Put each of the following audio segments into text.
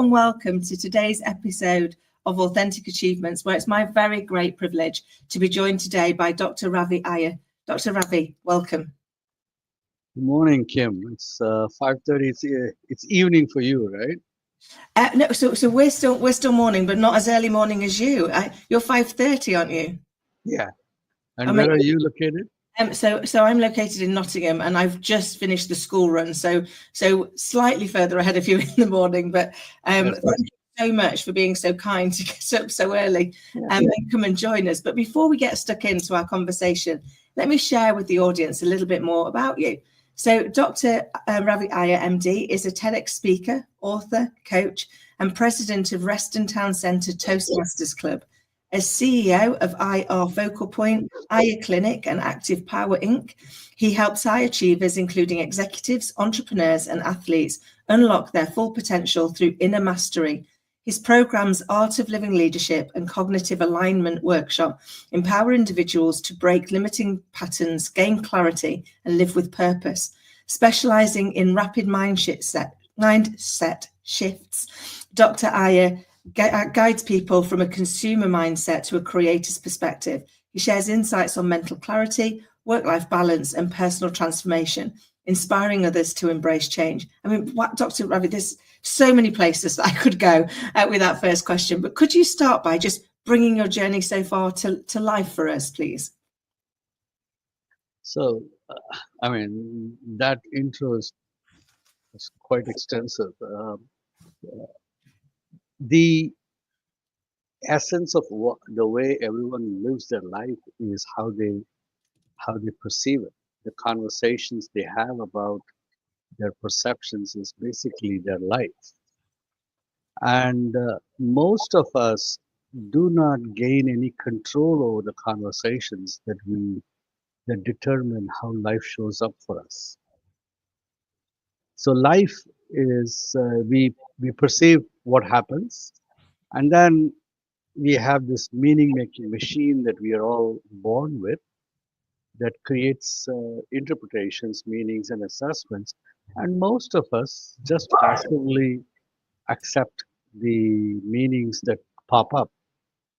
and welcome to today's episode of Authentic Achievements, where it's my very great privilege to be joined today by Dr. Ravi Iyer. Dr. Ravi, welcome. Good morning, Kim. It's 5:30. It's evening for you, right? No, so we're still morning, but not as early morning as you. You're 5:30, aren't you? Yeah. And where are you located? So I'm located in Nottingham, and I've just finished the school run, so slightly further ahead of you in the morning. But thank you so much for being so kind to get up so early and come and join us. But before we get stuck into our conversation, let me share with the audience a little bit more about you. So Dr. Ravi Iyer, MD, is a TEDx speaker, author, coach, and president of Reston Town Centre Toastmasters Club. As CEO of IR FocalPoint, Iyer Clinic, and ActivPower Inc., he helps high achievers, including executives, entrepreneurs, and athletes, unlock their full potential through inner mastery. His programs, Art of Living Leadership and Cognitive Alignment Workshop, empower individuals to break limiting patterns, gain clarity, and live with purpose. Specializing in rapid mindset shifts, Dr. Iyer guides people from a consumer mindset to a creator's perspective. He shares insights on mental clarity, work-life balance, and personal transformation, inspiring others to embrace change. I mean, Dr. Ravi, there's so many places that I could go with that first question, but could you start by just bringing your journey so far to life for us, please? So, that intro is quite extensive. The essence of the way everyone lives their life is how they perceive it. The conversations they have about their perceptions is basically their life. And most of us do not gain any control over the conversations that determine how life shows up for us. So life is we perceive what happens, and then we have this meaning-making machine that we are all born with that creates interpretations, meanings, and assessments. And most of us just passively accept the meanings that pop up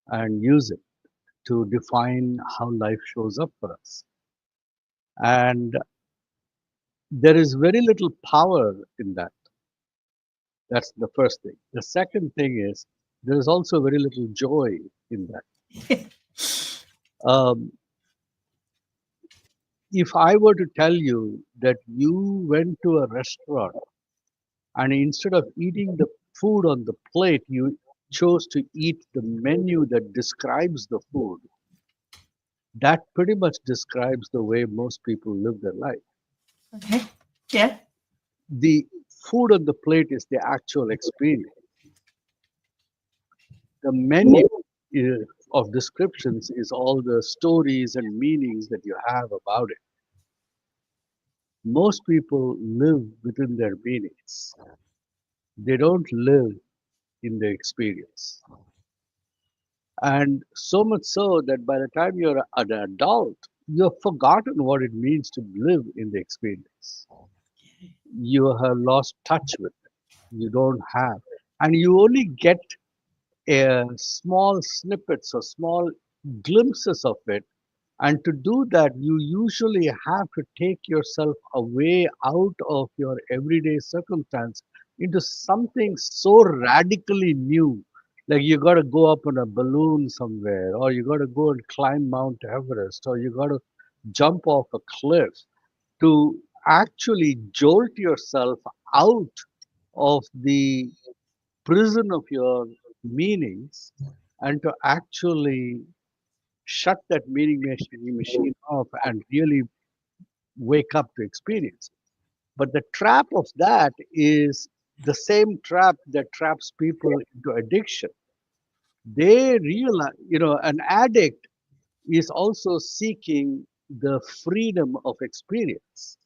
and use it to define how life shows up for us. And there is very little power in that. That's the first thing. The second thing is there is also very little joy in that. If I were to tell you that you went to a restaurant and instead of eating the food on the plate, you chose to eat the menu that describes the food, that pretty much describes the way most people live their life. Okay. Yeah. The food on the plate is the actual experience. The menu of descriptions is all the stories and meanings that you have about it. Most people live within their meanings. They don't live in the experience. And so much so that by the time you're an adult, you've forgotten what it means to live in the experience. You have lost touch with it. You don't have. And you only get small snippets or small glimpses of it. And to do that, you usually have to take yourself away out of your everyday circumstance into something so radically new. Like you got to go up on a balloon somewhere, or you got to go and climb Mount Everest, or you got to jump off a cliff to actually jolt yourself out of the prison of your meanings and to actually shut that meaning machine off and really wake up to experience. But the trap of that is the same trap that traps people into addiction. They realize, an addict is also seeking the freedom of experience.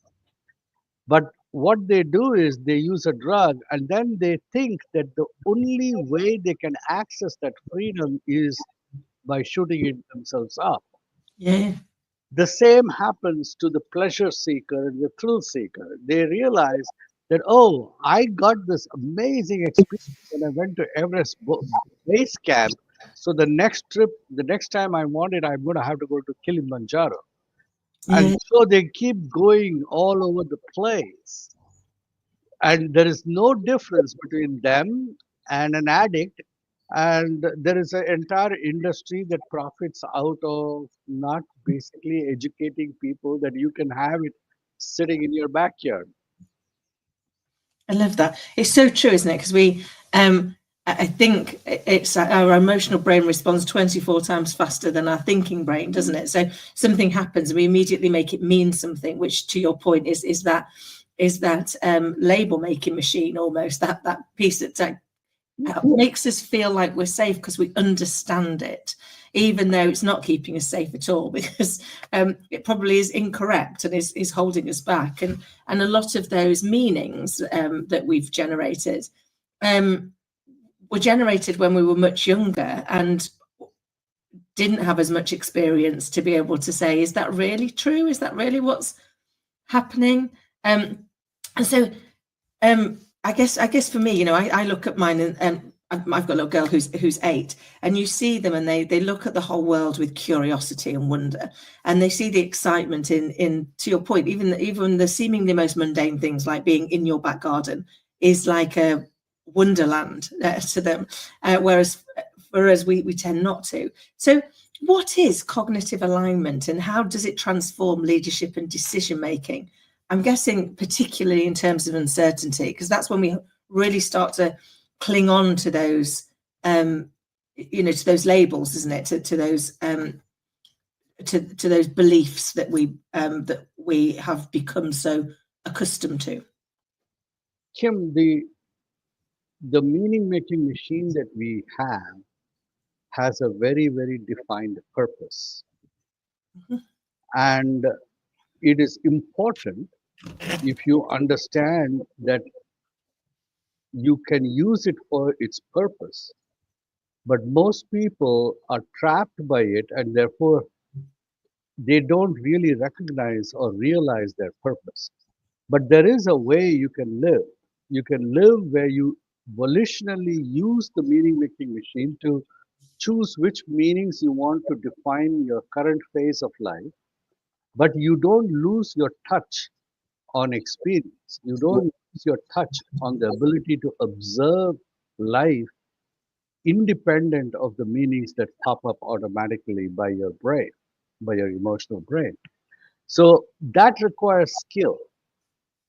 But what they do is they use a drug and then they think that the only way they can access that freedom is by shooting it themselves up. Yeah. The same happens to the pleasure seeker and the thrill seeker. They realize that, oh, I got this amazing experience when I went to Everest base camp. So the next trip, the next time I want it, I'm going to have to go to Kilimanjaro. And Yeah. so they keep going all over the place. And there is no difference between them and an addict. And there is an entire industry that profits out of not basically educating people that you can have it sitting in your backyard. I love that. It's so true, isn't it? Because I think it's our emotional brain responds 24 times faster than our thinking brain, doesn't it? So something happens and we immediately make it mean something, which to your point is that label making machine, almost that piece that makes us feel like we're safe because we understand it, even though it's not keeping us safe at all, because it probably is incorrect and is holding us back. And a lot of those meanings that we've generated were generated when we were much younger and didn't have as much experience to be able to say, is that really true? Is that really what's happening? And so I guess for me, I look at mine and I've got a little girl who's 8, and you see them and they look at the whole world with curiosity and wonder, and they see the excitement in to your point, even the seemingly most mundane things like being in your back garden is like a wonderland to them, whereas for us we tend not to. So what is cognitive alignment and how does it transform leadership and decision making? I'm guessing particularly in terms of uncertainty, because that's when we really start to cling on to those, to those labels, isn't it? To those to those beliefs that we have become so accustomed to. Kim, the meaning making machine that we have has a very, very defined purpose. Mm-hmm. And it is important if you understand that you can use it for its purpose. But most people are trapped by it and therefore they don't really recognize or realize their purpose. But there is a way you can live. You can live where you volitionally use the meaning making machine to choose which meanings you want to define your current phase of life, but you don't lose your touch on experience. You don't lose your touch on the ability to observe life independent of the meanings that pop up automatically by your brain, by your emotional brain. So that requires skill.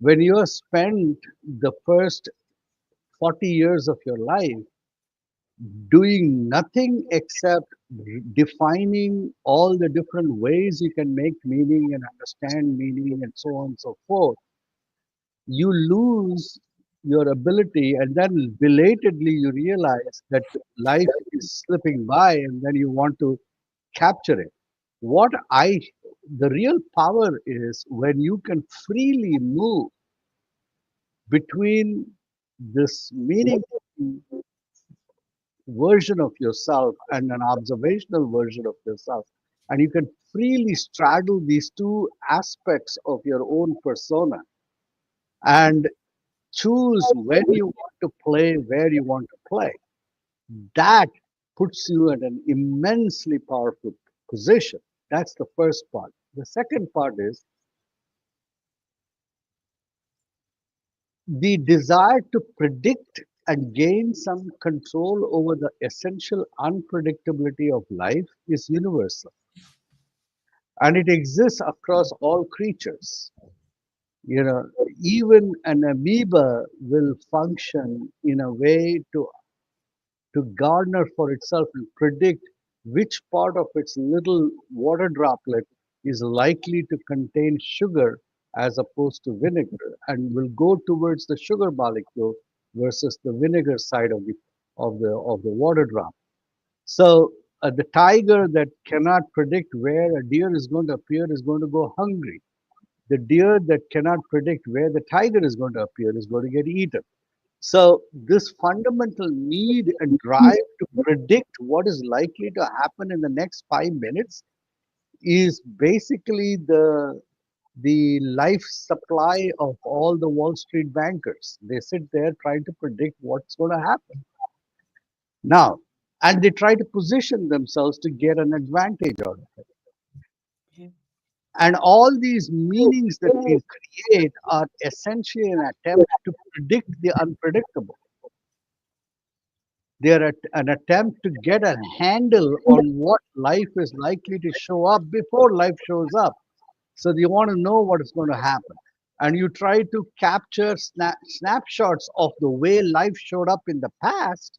When you have spent the first 40 years of your life doing nothing except defining all the different ways you can make meaning and understand meaning and so on and so forth, you lose your ability, and then belatedly you realize that life is slipping by and then you want to capture it. What I The real power is when you can freely move between this meaning version of yourself and an observational version of yourself. And you can freely straddle these two aspects of your own persona and choose when you want to play, where you want to play. That puts you in an immensely powerful position. That's the first part. The second part is the desire to predict and gain some control over the essential unpredictability of life is universal, and it exists across all creatures. You know, even an amoeba will function in a way to garner for itself and predict which part of its little water droplet is likely to contain sugar as opposed to vinegar, and will go towards the sugar molecule versus the vinegar side of the water drop. So the tiger that cannot predict where a deer is going to appear is going to go hungry. The deer that cannot predict where the tiger is going to appear is going to get eaten. So this fundamental need and drive to predict what is likely to happen in the next 5 minutes is basically the life supply of all the Wall Street bankers. They sit there trying to predict what's going to happen. Now, and they try to position themselves to get an advantage out of it. Yeah. And all these meanings that we create are essentially an attempt to predict the unpredictable. They're an attempt to get a handle on what life is likely to show up before life shows up. So you want to know what is going to happen. And you try to capture snapshots of the way life showed up in the past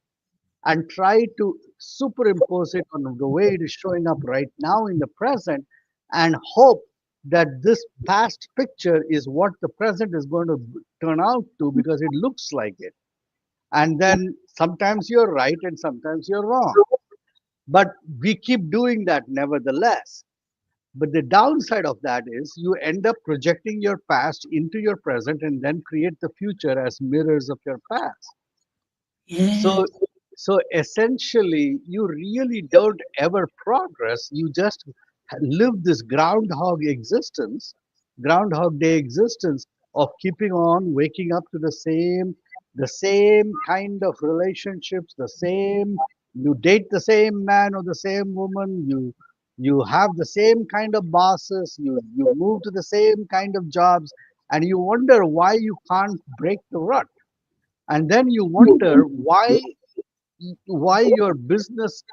and try to superimpose it on the way it is showing up right now in the present and hope that this past picture is what the present is going to turn out to because it looks like it. And then sometimes you're right and sometimes you're wrong. But we keep doing that nevertheless. But the downside of that is you end up projecting your past into your present and then create the future as mirrors of your past. Yeah. So, so essentially, you really don't ever progress. You just live this groundhog day existence of keeping on waking up to the same kind of relationships, the same. You date the same man or the same woman. You have the same kind of bosses. You move to the same kind of jobs, and you wonder why you can't break the rut. And then you wonder why your business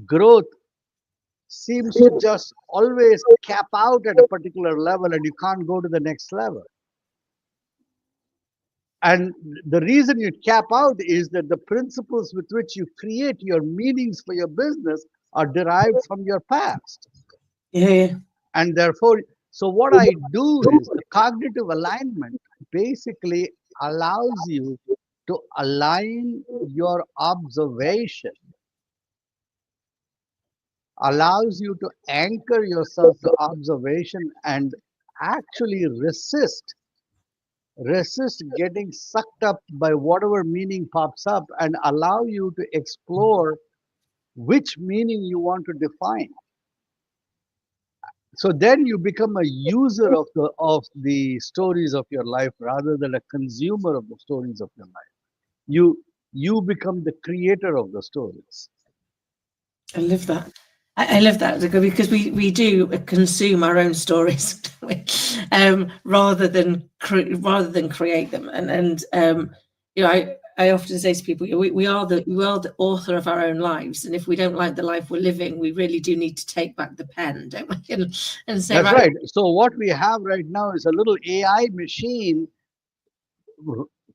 growth seems to just always cap out at a particular level and you can't go to the next level. And the reason you cap out is that the principles with which you create your meanings for your business are derived from your past. Yeah. And therefore, so what I do is the cognitive alignment basically allows you to align your observation, allows you to anchor yourself to observation and actually resist getting sucked up by whatever meaning pops up and allow you to explore which meaning you want to define. So then you become a user of the stories of your life rather than a consumer of the stories of your life. You become the creator of the stories. I love that. I love that because we do consume our own stories rather than create them. You know, I often say to people, we are the author of our own lives, and if we don't like the life we're living, we really do need to take back the pen, don't we? And say, That's right, right. So what we have right now is a little AI machine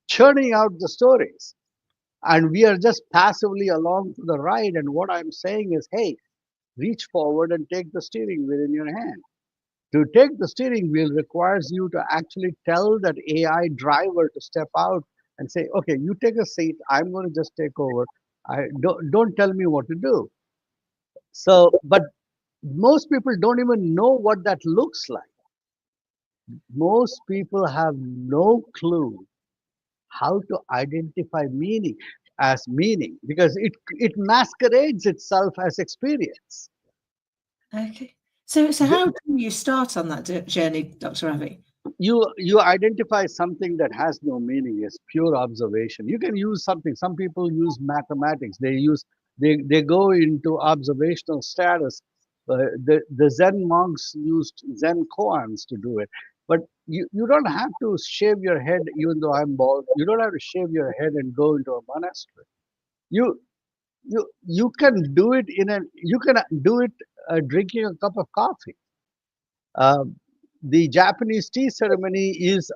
churning out the stories. And we are just passively along for the ride. And what I'm saying is, hey, reach forward and take the steering wheel in your hand. To take the steering wheel requires you to actually tell that AI driver to step out and say, okay, you take a seat. I'm going to just take over. I don't tell me what to do. So, but most people don't even know what that looks like. Most people have no clue how to identify meaning as meaning because it masquerades itself as experience. okay. So how do you start on that journey, Dr. Ravi? You identify something that has no meaning as pure observation. You can use something. Some people use mathematics. They go into observational status. The Zen monks used Zen koans to do it. But you don't have to shave your head, even though I'm bald. You don't have to shave your head and go into a monastery. You you can do it drinking a cup of coffee. Um, the Japanese tea ceremony is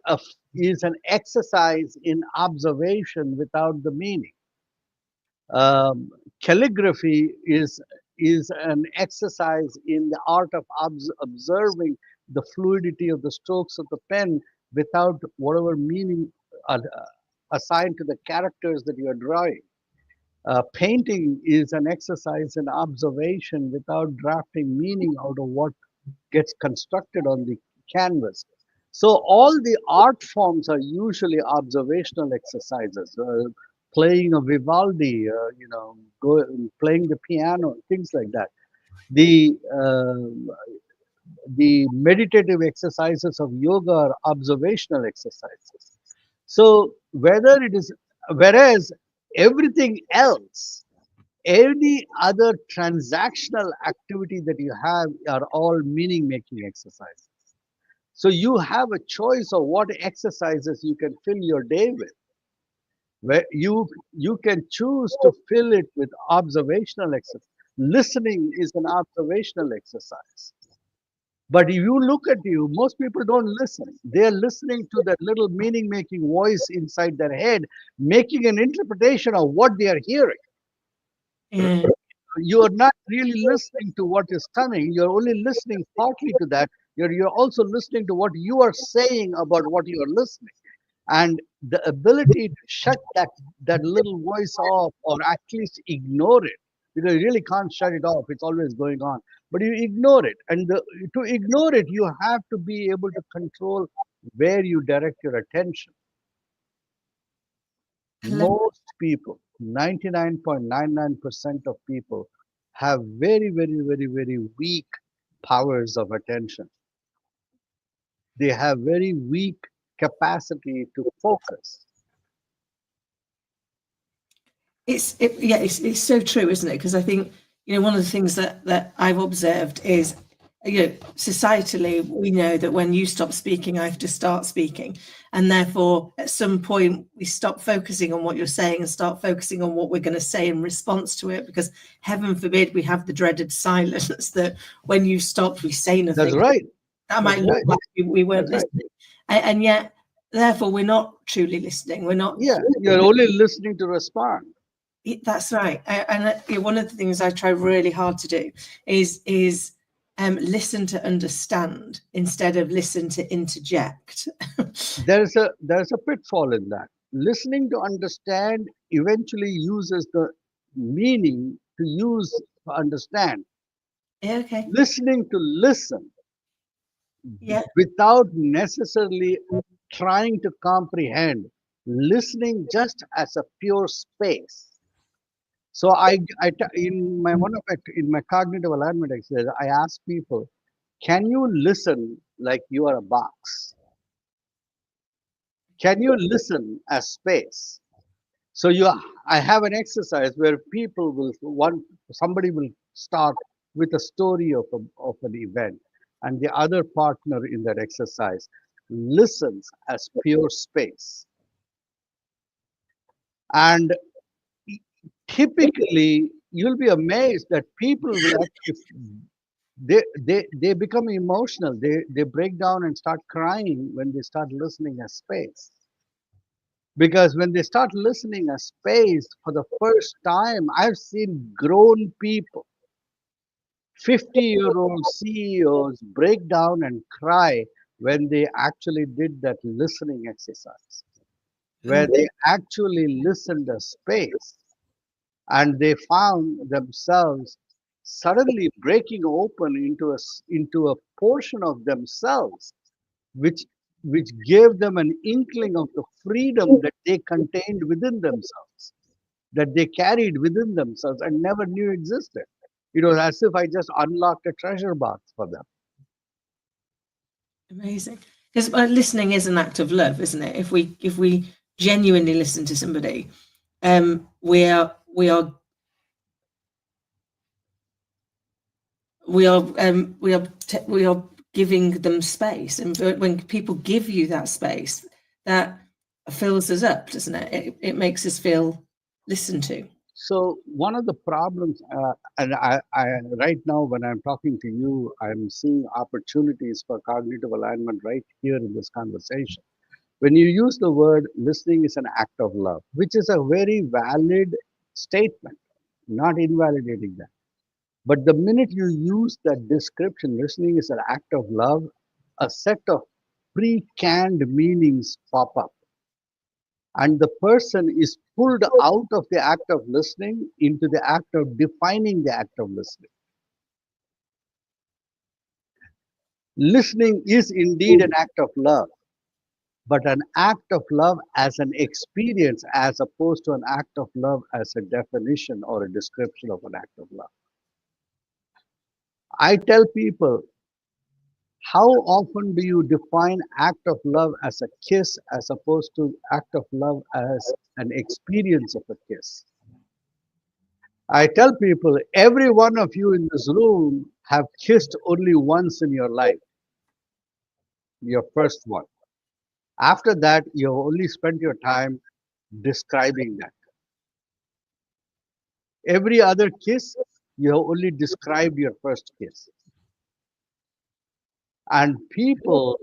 an exercise in observation without the meaning. Um, Calligraphy is an exercise in the art of observing the fluidity of the strokes of the pen without whatever meaning uh, assigned to the characters that you are drawing. Painting is an exercise in observation without drafting meaning out of what gets constructed on the canvas. So all the art forms are usually observational exercises. Playing a Vivaldi, playing the piano, things like that. The the meditative exercises of yoga are observational exercises. So whereas everything else, any other transactional activity that you have are all meaning making exercises. So you have a choice of what exercises you can fill your day with. Where you can choose to fill it with observational exercise. Listening is an observational exercise. But if you look at you, most people don't listen. They are listening to that little meaning making voice inside their head, making an interpretation of what they are hearing. Yeah. You are not really listening to what is coming. You're only listening partly to that. You're also listening to what you are saying about what you are listening. And the ability to shut that little voice off or at least ignore it, because you really can't shut it off, it's always going on, but you ignore it. And to ignore it, you have to be able to control where you direct your attention. I love Most people, 99.99% of people, have very, very, very, very weak powers of attention. They have very weak capacity to focus. it's so true, isn't it? Because I think, one of the things that I've observed is, societally, we know that when you stop speaking, I have to start speaking, and therefore at some point we stop focusing on what you're saying and start focusing on what we're going to say in response to it, because heaven forbid we have the dreaded silence that when you stopped we say That's nothing. right. That might That's look right. like we weren't That's right. listening, and yet therefore we're not truly listening. We're not. Yeah, you're only listening to respond. That's right. And one of the things I try really hard to do is listen to understand instead of listen to interject. There's a pitfall in that. Listening to understand eventually uses the meaning to use to understand. Yeah, okay. Listening to listen Yeah. without necessarily trying to comprehend. Listening just as a pure space. So in my in my cognitive alignment exercise, I ask people, can you listen like you are a box? Can you listen as space? So I have an exercise where somebody will start with a story of an event, and the other partner in that exercise listens as pure space. And typically, you'll be amazed that people will actually they become emotional. They break down and start crying when they start listening as space. Because when they start listening a space for the first time, I've seen grown people, 50-year-old CEOs break down and cry when they actually did that listening exercise, where they actually listened a space and they found themselves suddenly breaking open into a portion of themselves which which gave them an inkling of the freedom that they contained within themselves, that they carried within themselves and never knew existed. It was as if I just unlocked a treasure box for them. Amazing. Because listening is an act of love, isn't it? If we genuinely listen to somebody, we are we are giving them space, and when people give you that space, that fills us up, doesn't it? It makes us feel listened to. So one of the problems, and right now when I'm talking to you, I'm seeing opportunities for cognitive alignment right here in this conversation. When you use the word listening is an act of love, which is a very valid statement, not invalidating that. But the minute you use that description, listening is an act of love, a set of pre-canned meanings pop up. And the person is pulled out of the act of listening into the act of defining the act of listening. Listening is indeed an act of love, but an act of love as an experience as opposed to an act of love as a definition or a description of an act of love. I tell people How often do you define act of love as a kiss as opposed to act of love as an experience of a kiss? I tell people, every one of you in this room have kissed only once in your life, your first one. After that, you have only spent your time describing that. Every other kiss, you have only described your first kiss. And people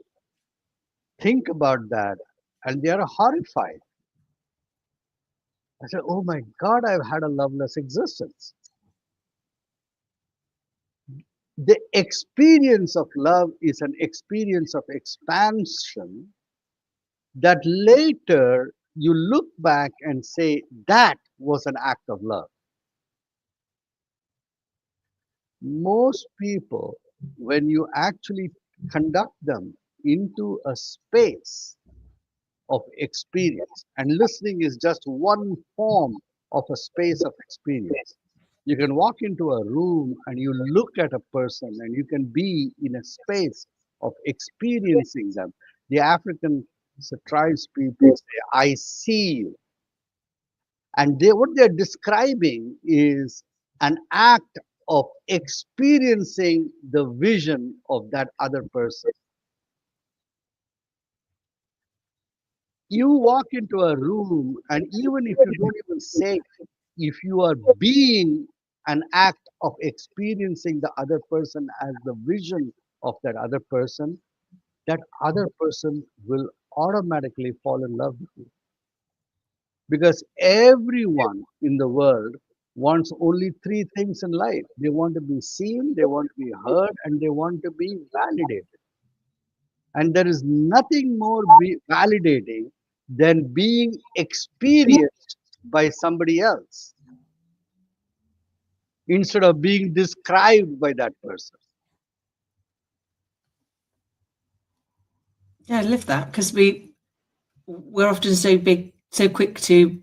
think about that and they are horrified. I said, oh my God, I've had a loveless existence. The experience of love is an experience of expansion that later you look back and say, that was an act of love. Most people, when you actually conduct them into a space of experience, and listening is just one form of a space of experience. You can walk into a room and you look at a person and you can be in a space of experiencing them. The African tribes people say, I see you. And what they're describing is an act of experiencing the vision of that other person. You walk into a room, and even if you don't even say it, if you are being an act of experiencing the other person as the vision of that other person will automatically fall in love with you. Because everyone in the world wants only three things in life: they want to be seen, they want to be heard, and they want to be validated. And there is nothing more validating than being experienced by somebody else instead of being described by that person. Yeah, I love that, because we're often so quick to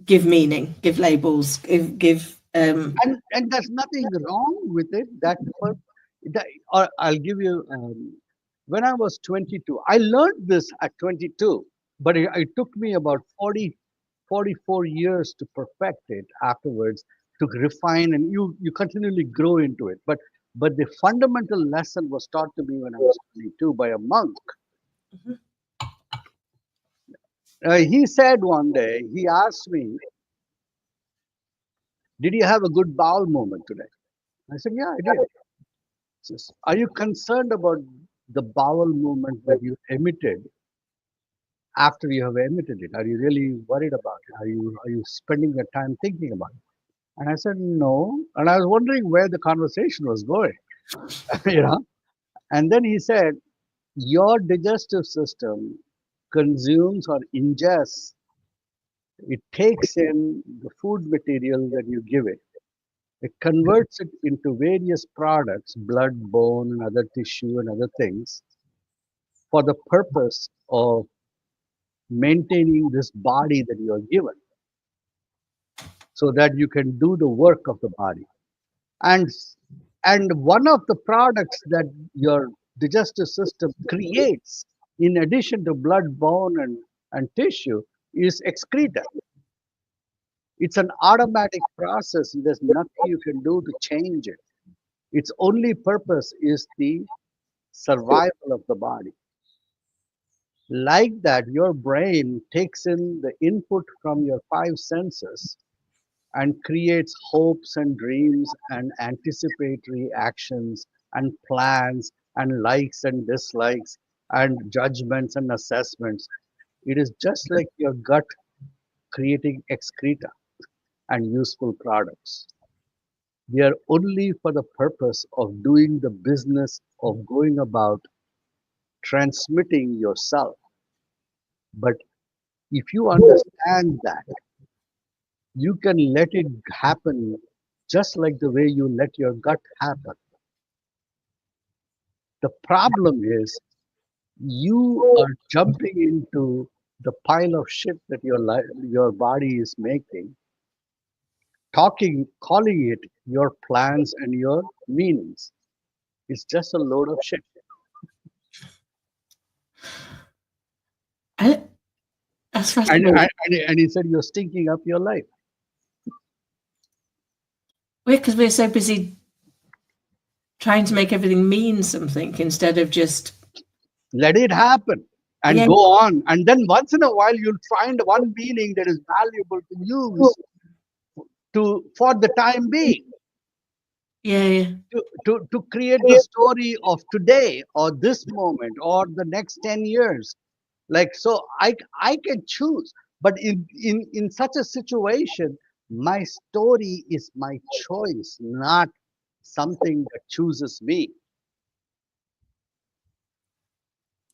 give meaning, give labels, give And there's nothing wrong with it. Or I'll give you, when I was 22, I learned this at 22, but it took me about 44 years to perfect it afterwards, to refine, and you continually grow into it. But the fundamental lesson was taught to me when I was 22 by a monk. He said one day, he asked me, did you have a good bowel moment today? I said, yeah, I did. He says, are you concerned about the bowel movement that you emitted after you have emitted it? Are you really worried about it? Are you spending your time thinking about it? And I said, no. And I was wondering where the conversation was going, you know. And then he said, your digestive system consumes or ingests, it takes in the food material that you give it. It converts it into various products, blood, bone, and other tissue and other things, for the purpose of maintaining this body that you are given, so that you can do the work of the body. And and one of the products that your digestive system creates, in addition to blood, bone, and tissue, is excreta. It's an automatic process. There's nothing you can do to change it. Its only purpose is the survival of the body. Like that, your brain takes in the input from your five senses and creates hopes and dreams and anticipatory actions and plans and likes and dislikes and judgments and assessments. It is just like your gut creating excreta and useful products. They are only for the purpose of doing the business of going about transmitting yourself. But if you understand that, you can let it happen just like the way you let your gut happen. The problem is you are jumping into the pile of shit that your body is making, calling it your plans and your meanings. It's just a load of shit. That's fascinating. And he said, you're stinking up your life. Because we're so busy trying to make everything mean something instead of just let it happen and go on. And then once in a while, you'll find one meaning that is valuable to use for the time being. To create the story of today or this moment or the next 10 years. Like, so I can choose. But in such a situation, my story is my choice, not something that chooses me.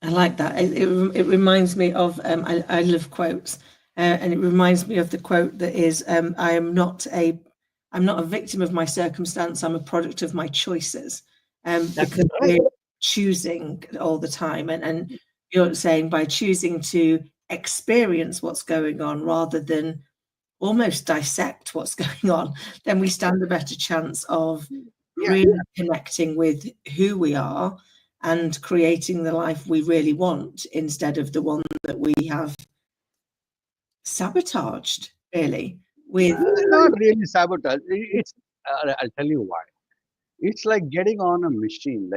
I like that. It reminds me of, I love quotes, and it reminds me of the quote that is, I'm not a victim of my circumstance, I'm a product of my choices. Because we're choosing all the time. And you're saying by choosing to experience what's going on rather than almost dissect what's going on, then we stand a better chance of really connecting with who we are and creating the life we really want instead of the one that we have sabotaged, really. With not really sabotage. It's I'll tell you why. It's like getting on a machine,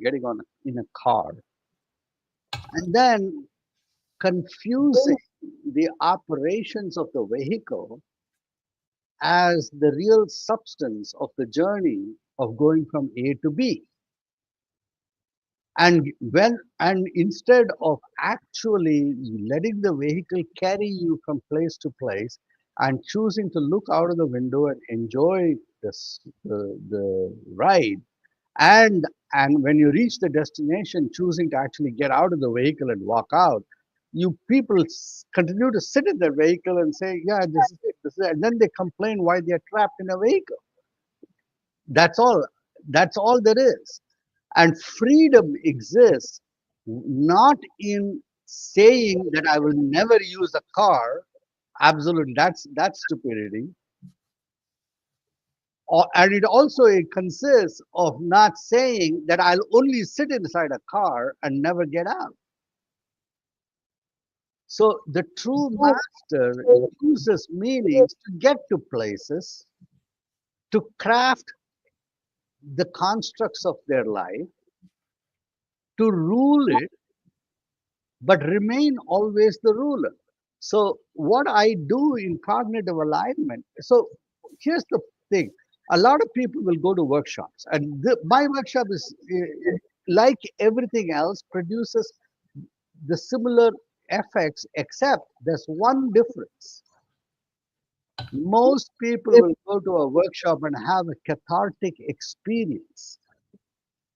getting on in a car, and then confusing the operations of the vehicle as the real substance of the journey of going from A to B. And instead of actually letting the vehicle carry you from place to place and choosing to look out of the window and enjoy the ride, and when you reach the destination, choosing to actually get out of the vehicle and walk out, you people continue to sit in the vehicle and say, yeah, this is it, this is it. And then they complain why they're trapped in a vehicle. That's all. That's all there is. And freedom exists not in saying that I will never use a car. Absolutely, that's stupidity. And it also it consists of not saying that I'll only sit inside a car and never get out. So the true master uses meanings to get to places, to craft the constructs of their life, to rule it, but remain always the ruler. So what I do in cognitive alignment, so here's the thing. A lot of people will go to workshops, and my workshop is like everything else, produces the similar effects, except there's one difference. Most people will go to a workshop and have a cathartic experience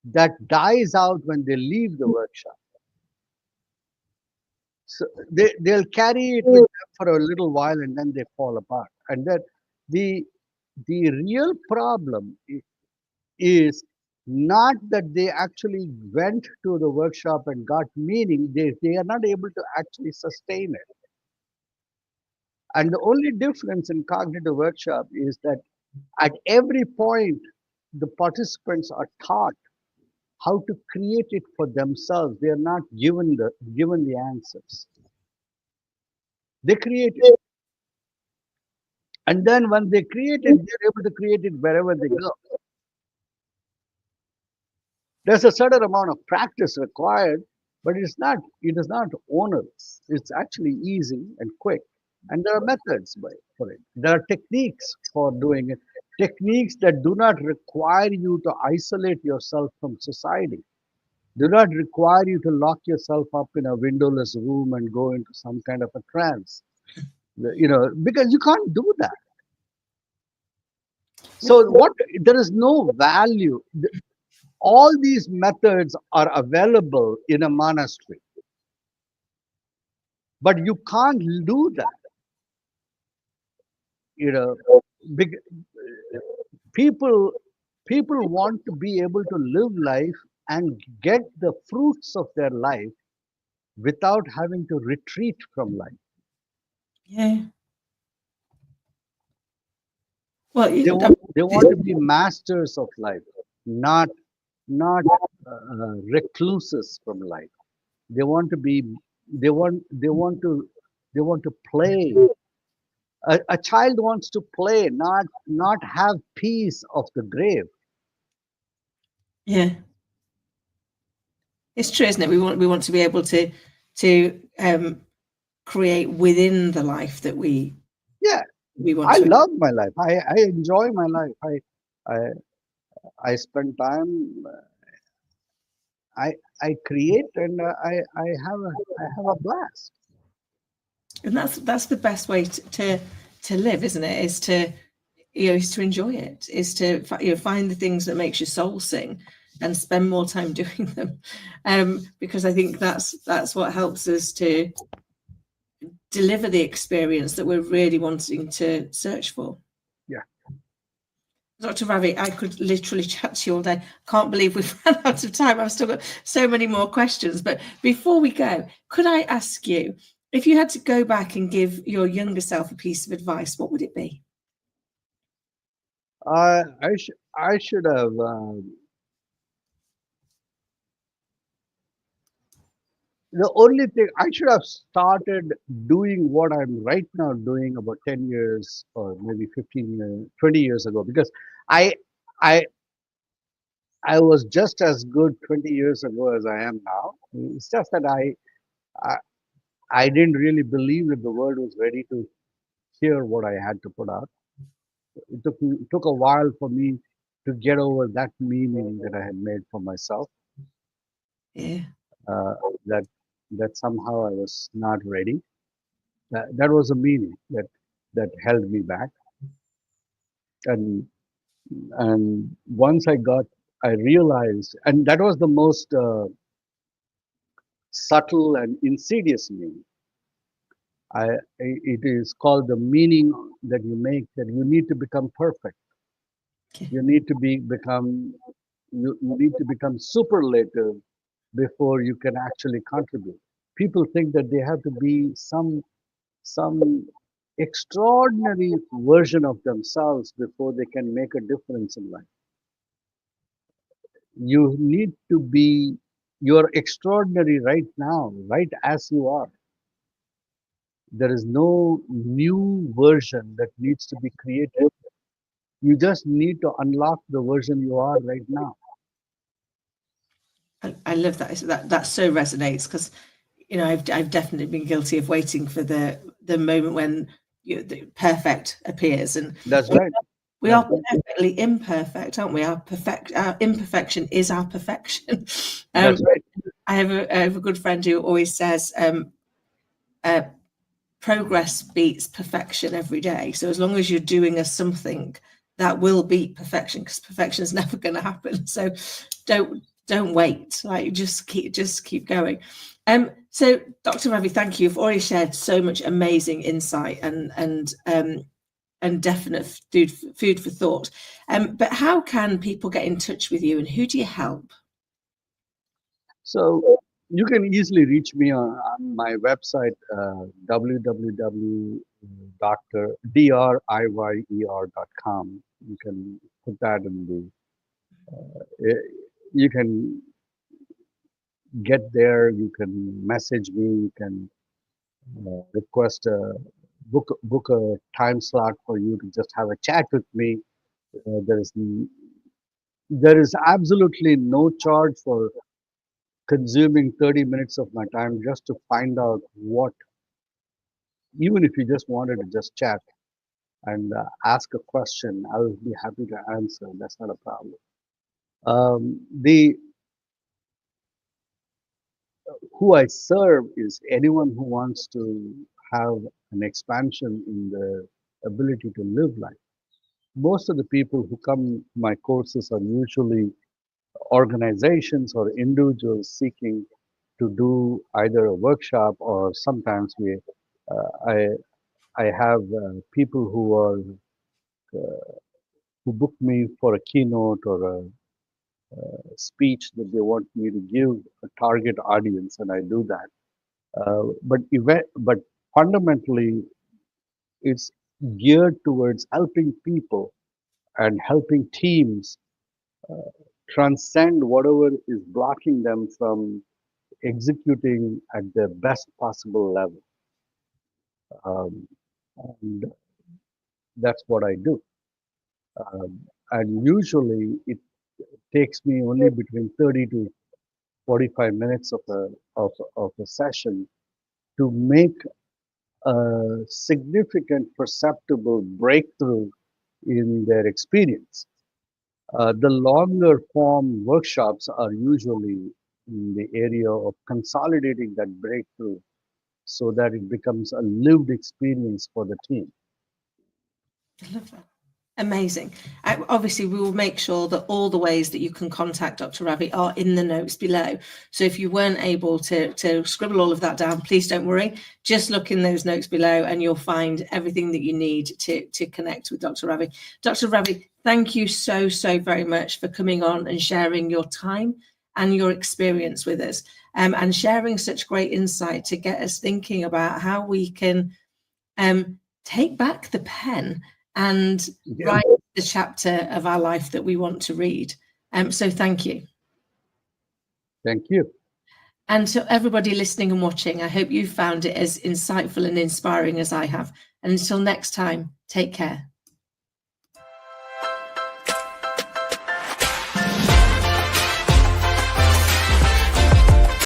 that dies out when they leave the workshop. So they'll carry it with them for a little while and then they fall apart. And then the real problem is not that they actually went to the workshop and got meaning, they are not able to actually sustain it. And the only difference in cognitive workshop is that at every point, the participants are taught how to create it for themselves. They are not given the answers. They create it. And then when they create it, they're able to create it wherever they go. There's a certain amount of practice required, but it is not onerous. It's actually easy and quick. And there are methods for it. There are techniques for doing it. Techniques that do not require you to isolate yourself from society. Do not require you to lock yourself up in a windowless room and go into some kind of a trance. Because you can't do that. So there is no value. All these methods are available in a monastery, but you can't do that. People want to be able to live life and get the fruits of their life without having to retreat from life. Yeah. Well, they want to be masters of life. not not recluses from life. They want to be. They want to play. A child wants to play, not have peace of the grave. Yeah, it's true, isn't it? We want to be able to create within the life that we want I to. love my life. I enjoy my life. I I spend time. I create and I have a blast. And that's the best way to live, isn't it? Is to is to enjoy it, is to find the things that makes your soul sing and spend more time doing them, because I think that's what helps us to deliver the experience that we're really wanting to search for. Yeah. Dr. Ravi, I could literally chat to you all day. Can't believe we've run out of time. I've still got so many more questions. But before we go, could I ask you, if you had to go back and give your younger self a piece of advice, what would it be? I should have. The only thing I should have started doing what I'm right now doing about 10 years or maybe 15 years, 20 years ago, because I I I was just as good 20 years ago as I am now. It's just that I, I didn't really believe that the world was ready to hear what I had to put out. It took a while for me to get over that meaning that I had made for myself. Yeah. Uh, that that somehow I was not ready. That was a meaning that held me back. And and once I realized, and that was the most subtle and insidious meaning. It is called the meaning that you make that you need to become perfect. Okay. You need to you need to become superlative before you can actually contribute. People think that they have to be some extraordinary version of themselves before they can make a difference in life. You need to be you're extraordinary right now, right as you are. There is no new version that needs to be created. You just need to unlock the version you are right now. I love that so resonates, because I've definitely been guilty of waiting for the moment when the perfect appears, and That's right. we That's are right. perfectly imperfect, aren't we? Our imperfection is our perfection. That's right. I have a good friend who always says, progress beats perfection every day. So as long as you're doing something, that will beat perfection, because perfection is never going to happen. So don't wait. Like just keep going. So Dr. Ravi, thank you. You've already shared so much amazing insight and definite food for thought. But how can people get in touch with you, and who do you help? So you can easily reach me on my website, www.driyer.com. You can put that in you can get there, you can message me, you can request book a time slot for you to just have a chat with me. There is absolutely no charge for consuming 30 minutes of my time just to find out what, even if you just wanted to just chat and ask a question, I will be happy to answer. That's not a problem. The who I serve is anyone who wants to have an expansion in their ability to live life. Most of the people who come to my courses are usually organizations or individuals seeking to do either a workshop, or sometimes I I have people who book me for a keynote or a speech that they want me to give a target audience, and I do that. But fundamentally, it's geared towards helping people and helping teams transcend whatever is blocking them from executing at the best possible level. And that's what I do. And usually it takes me only between 30 to 45 minutes of a session to make a significant perceptible breakthrough in their experience. The longer form workshops are usually in the area of consolidating that breakthrough so that it becomes a lived experience for the team. I love that. Amazing. Obviously, we will make sure that all the ways that you can contact Dr. Ravi are in the notes below. So if you weren't able to scribble all of that down, please don't worry. Just look in those notes below and you'll find everything that you need to connect with Dr. Ravi. Dr. Ravi, thank you so very much for coming on and sharing your time and your experience with us, and sharing such great insight to get us thinking about how we can take back the pen and write the chapter of our life that we want to read. So thank you. Thank you. And to everybody listening and watching, I hope you found it as insightful and inspiring as I have. And until next time, take care.